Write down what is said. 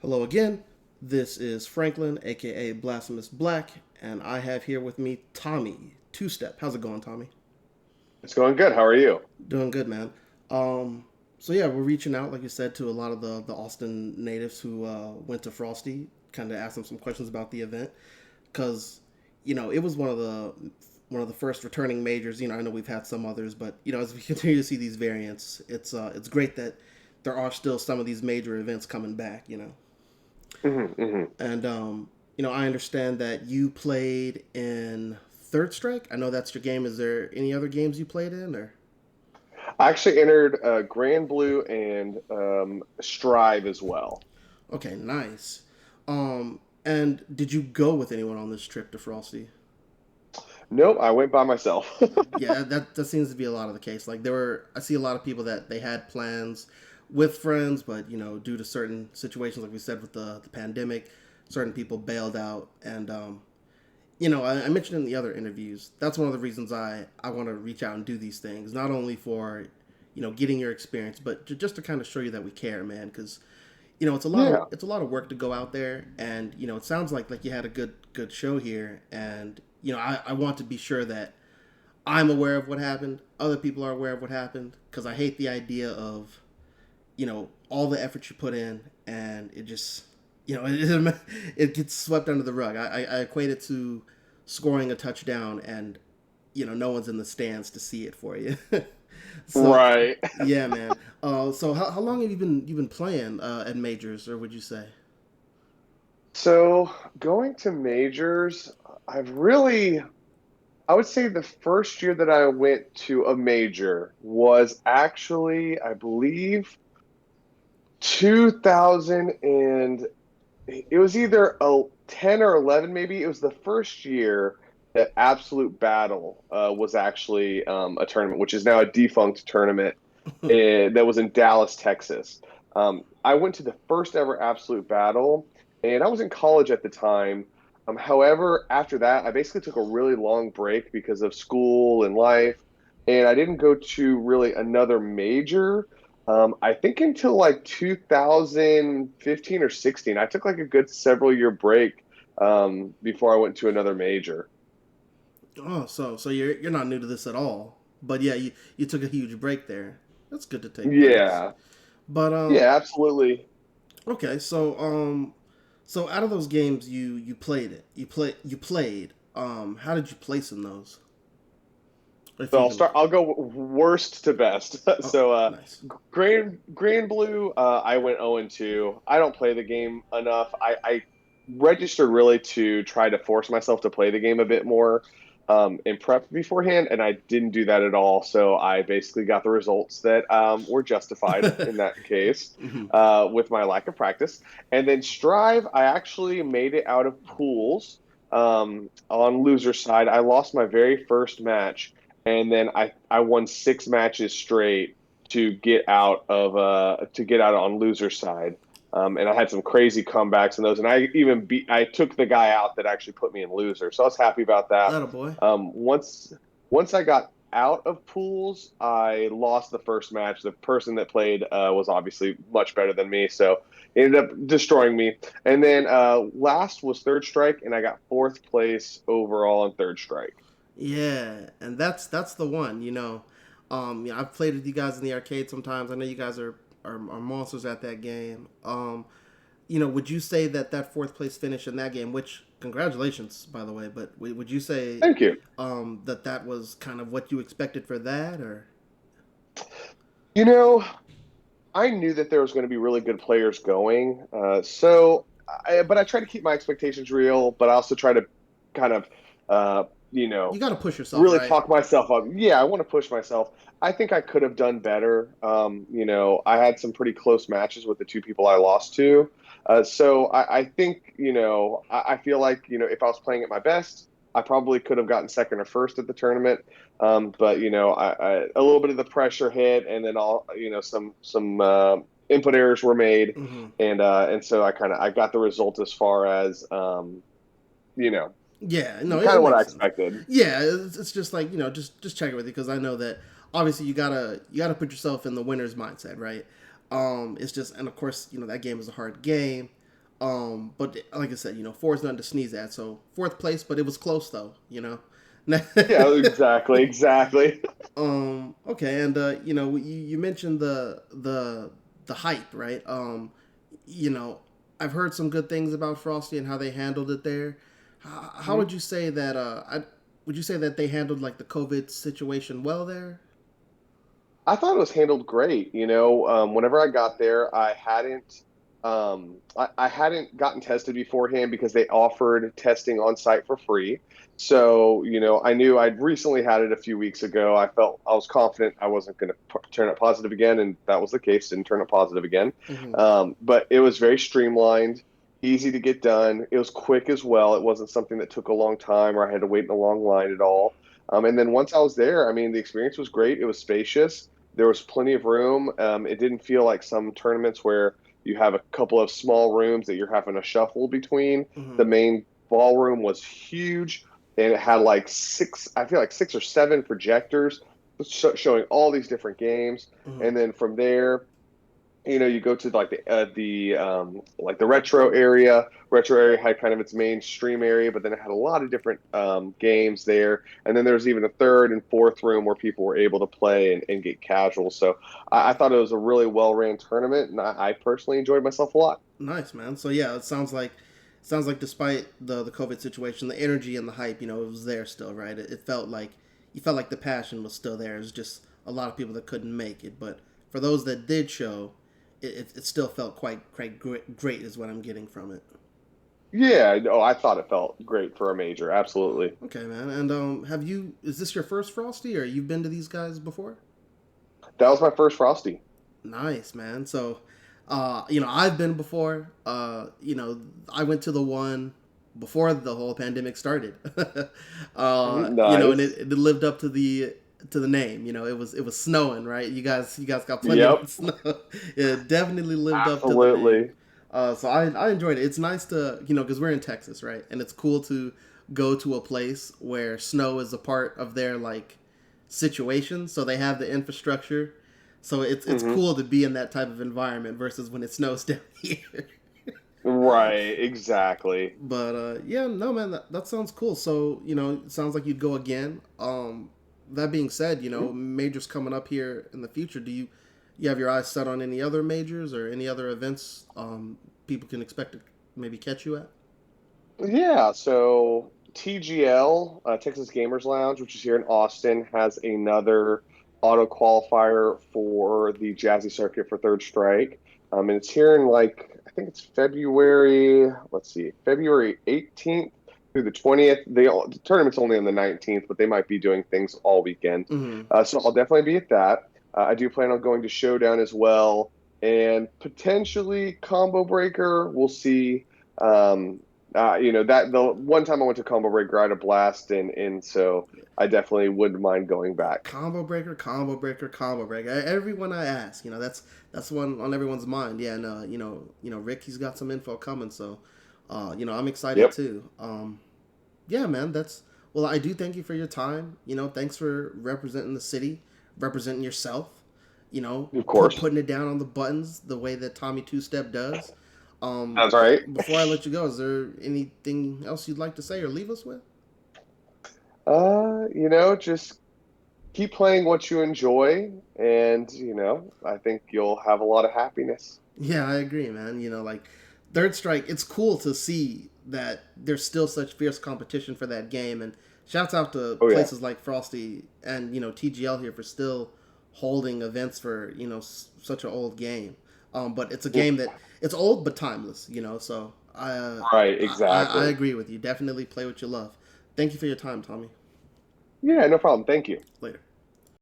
Hello again. This is Franklin, aka Blasphemous Black, and I have here with me Tommy Two Step. How's it going, Tommy? It's going good. How are you? Doing good, man. Um, so yeah, we're reaching out, like you said, to a lot of the Austin natives who went to Frosty, kind of ask them some questions about the event, because it was one of the first returning majors. I know we've had some others, but as we continue to see these variants, it's great that there are still some of these major events coming back. Hmm. And I understand that you played in Third Strike. I know that's your game. Is there any other games you played in, or? I actually entered Grand Blue and Strive as well. Okay, nice. And did you go with anyone on this trip to Frosty? Nope, I went by myself. Yeah, that seems to be a lot of the case. Like I see a lot of people that they had plans with friends, but due to certain situations, like we said with the pandemic, certain people bailed out, and I mentioned in the other interviews, that's one of the reasons I want to reach out and do these things, not only for, getting your experience, but just to kind of show you that we care, man, because, Yeah. it's a lot of work to go out there, and, it sounds like you had a good show here, and, I want to be sure that I'm aware of what happened, other people are aware of what happened, because I hate the idea of, all the effort you put in, and it just, it gets swept under the rug. I equate it to scoring a touchdown, and no one's in the stands to see it for you. So Right. yeah, man. So how long have you been playing at majors, or would you say? So going to majors, I've really, I would say the first year that I went to a major was actually, I believe, 2000 and it was either 10 or 11 maybe. It was the first year that Absolute Battle was actually a tournament, which is now a defunct tournament that was in Dallas, Texas. I went to the first ever Absolute Battle, and I was in college at the time. However, after that, I basically took a really long break because of school and life, and I didn't go to really another major. I think until like 2015 or 16, I took like a good several year break before I went to another major. Oh, so you're not new to this at all. But yeah, you took a huge break there. That's good to take breaks. Yeah, But yeah, absolutely. okay, so out of those games you played it. You played. How did you place in those? If So you I'll can. start. I'll go worst to best. Oh, So nice. Grand Blue, I went 0 and 2. I don't play the game enough. I registered really to try to force myself to play the game a bit more and prep beforehand, and I didn't do that at all. So I basically got the results that were justified in that case Hmm. with my lack of practice. And then Strive, I actually made it out of pools on loser side. I lost my very first match, and then I won 6 matches straight to get out on loser side. And I had some crazy comebacks in those, and I took the guy out that actually put me in loser, so I was happy about that. That a boy. Once I got out of pools, I lost the first match. The person that played was obviously much better than me, so it ended up destroying me. And then last was third strike, and I got fourth place overall on third strike. Yeah, and that's the one. I've played with you guys in the arcade sometimes. I know you guys are monsters at that game. Would you say that fourth place finish in that game, which congratulations by the way, but would you say Thank you. that was kind of what you expected for that, or? You know, I knew that there was going to be really good players going. But I try to keep my expectations real, but I also try to kind of, uh, you You know, got to push yourself, really right? talk myself up. Yeah, I want to push myself. I think I could have done better. I had some pretty close matches with the two people I lost to. I think, I feel like, if I was playing at my best, I probably could have gotten second or first at the tournament. But a little bit of the pressure hit, and then some input errors were made, Hmm. and so I got the result as far as you know Yeah, no, it kind of what I makes sense. expected. Yeah, it's just like just check it with you because I know that obviously you gotta put yourself in the winner's mindset, right? It's just, and of course that game is a hard game, But like I said, four is nothing to sneeze at. So fourth place, but it was close though. Yeah, exactly, exactly. Okay, and you mentioned the hype, right? You know, I've heard some good things about Frosty and how they handled it there. How Mhm. would you say that? Would you say that they handled like the COVID situation well there? I thought it was handled great. Whenever I got there, I hadn't gotten tested beforehand because they offered testing on site for free. So, I knew I'd recently had it a few weeks ago. I was confident I wasn't going to turn it positive again, and that was the case. Didn't turn it positive again. Hmm. But it was very streamlined, easy to get done. It was quick as well. It wasn't something that took a long time or I had to wait in a long line at all. And then once I was there, I mean, the experience was great. It was spacious. There was plenty of room. It didn't feel like some tournaments where you have a couple of small rooms that you're having to shuffle between. Hmm. The main ballroom was huge, and it had like I feel like 6 or 7 projectors showing all these different games. Hmm. And then from there, you go to like the retro area. Retro area had kind of its mainstream area, but then it had a lot of different games there. And then there's even a third and fourth room where people were able to play and get casual. So I thought it was a really well ran tournament, and I personally enjoyed myself a lot. Nice, man. So yeah, it sounds like despite the COVID situation, the energy and the hype, it was there still, right? It felt like you felt like the passion was still there. It was just a lot of people that couldn't make it, but for those that did show, it still felt quite great, is what I'm getting from it. Yeah, no, I thought it felt great for a major. Absolutely. Okay, man. And is this your first Frosty, or you've been to these guys before? That was my first Frosty. Nice, man. So, I've been before. I went to the one before the whole pandemic started. Mhm. And Nice. it lived up to the name. It was snowing, right? You guys got plenty of Yep. snow. It definitely lived up to the name. Absolutely. So I enjoyed it. It's nice to because we're in Texas, right? And it's cool to go to a place where snow is a part of their like situation. So they have the infrastructure, so it's Hmm. cool to be in that type of environment versus when it snows down here. Right. Exactly. But yeah, no man, that sounds cool. So it sounds like you'd go again. That being said, majors coming up here in the future. Do you have your eyes set on any other majors or any other events people can expect to maybe catch you at? Yeah, so TGL, Texas Gamers Lounge, which is here in Austin, has another auto qualifier for the Jazzy Circuit for Third Strike. And it's here in I think it's February, let's see, February 18th through the 20th. The tournament's only on the 19th, but they might be doing things all weekend. Mm-hmm. So I'll definitely be at that. I do plan on going to Showdown as well, and potentially Combo Breaker. We'll see. That the one time I went to Combo Breaker, I had a blast, and so I definitely wouldn't mind going back. Combo breaker, combo breaker, combo breaker. Everyone I ask, that's one on everyone's mind. Yeah, and Rick, he's got some info coming, so I'm excited Yep, too. Yeah, man, that's well. I do thank you for your time. Thanks for representing the city, representing yourself. of course. Putting it down on the buttons the way that Tommy Two Step does. That's right. Before I let you go, is there anything else you'd like to say or leave us with? Just keep playing what you enjoy, and I think you'll have a lot of happiness. Yeah, I agree, man. Like Third Strike, it's cool to see that there's still such fierce competition for that game. And shouts out to Oh yeah, places like Frosty and TGL here for still holding events for such an old game. But it's a game that it's old but timeless. So right, I exactly. agree with you. Definitely play what you love. Thank you for your time, Tommy. Yeah, no problem. Thank you. Later.